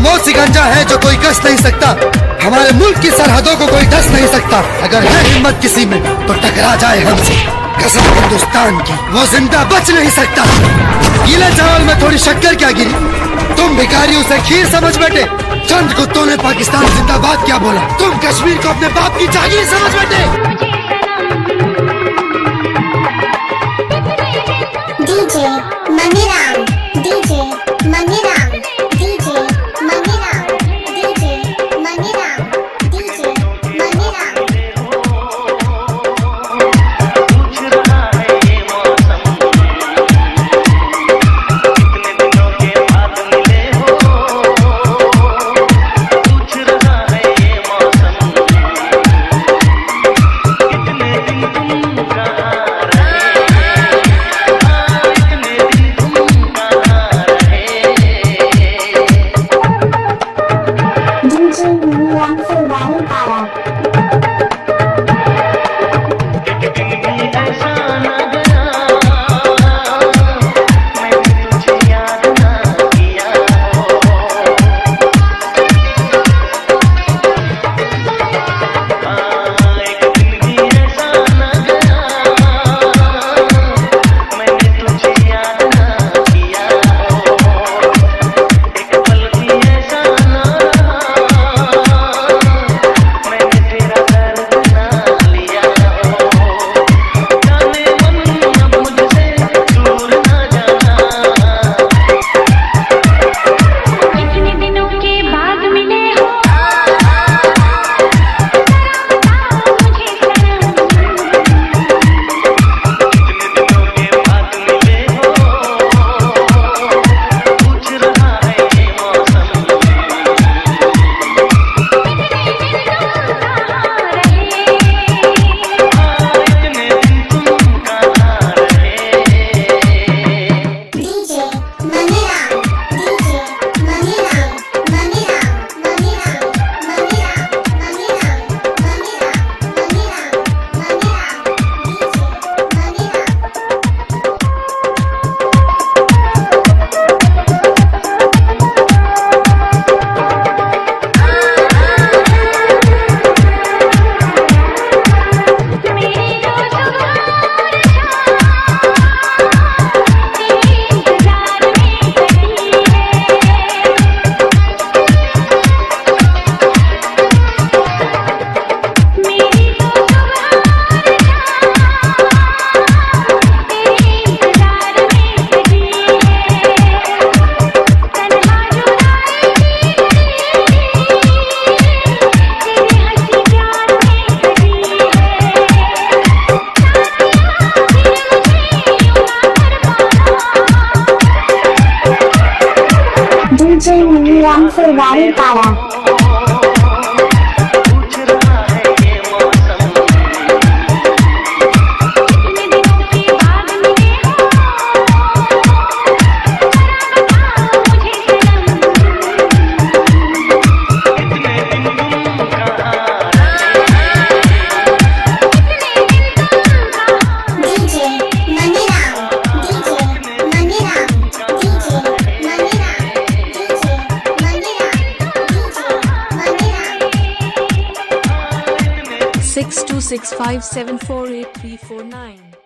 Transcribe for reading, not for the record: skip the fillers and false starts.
वो सिकंजा है जो कोई कस नहीं सकता, हमारे मुल्क की सरहदों को कोई डस नहीं सकता। अगर है हिम्मत किसी में तो टकरा जाए हमसे, कसम हिंदुस्तान की वो जिंदा बच नहीं सकता। गीले चावल में थोड़ी शक्कर क्या गिरी, तुम भिखारी उसे खीर समझ बैठे। चंद कुत्तों ने पाकिस्तान जिंदाबाद क्या बोला, तुम कश्मीर को अपने बाप की जागीर समझ बैठे। DJ Maniram, DJ Maniram, DJ Maniram, DJ Maniram, DJ Maniram. पूछ रहा है ये मौसम, कितने दिनों के बाद मिले हो। पूछ रहा है ये मौसम, कितने दिन तुम कहाँ रहे। इतने दिन तुम कहाँ रहे। डीजे मनीराम से वाली पारा। एक दिन भी ऐसा न गया मैंने तुझे याद ना किया हो। एक दिन भी ऐसा न गया मैंने तुझे याद ना किया हो। एक पल भी ऐसा न रहा मैंने तेरा दर्द ना लिया हो। जाने मन अब मुझसे दूर ना जाना। कितने दिनों के बाद मिले हो, मुझे सनम। कितने दिनों के बाद मिले हो। पूछ रहा है ये मौसम, इतने दिन तुम कहाँ रहे। DJ Maniram, DJ Maniram, Maniram, Maniram, Maniram, Maniram, Maniram, Maniram, Maniram, DJ Maniram. मेरी जो सुबह तेरे इंतजार में कटी है। मेरी जो सुबह तेरे इंतजार में कटी है। तन्हा जुदाई की तेरे हंसी प्यार में कटी है। डीजे मनीराम से वाली पारा। पूछ रहा है ये मौसम, कितने दिनों के बाद मिले हो, मुझे सनम। कितने दिन तुम कहाँ रहे। DJ Maniram, DJ Maniram, DJ Maniram, DJ Maniram, DJ Maniram. 6265748349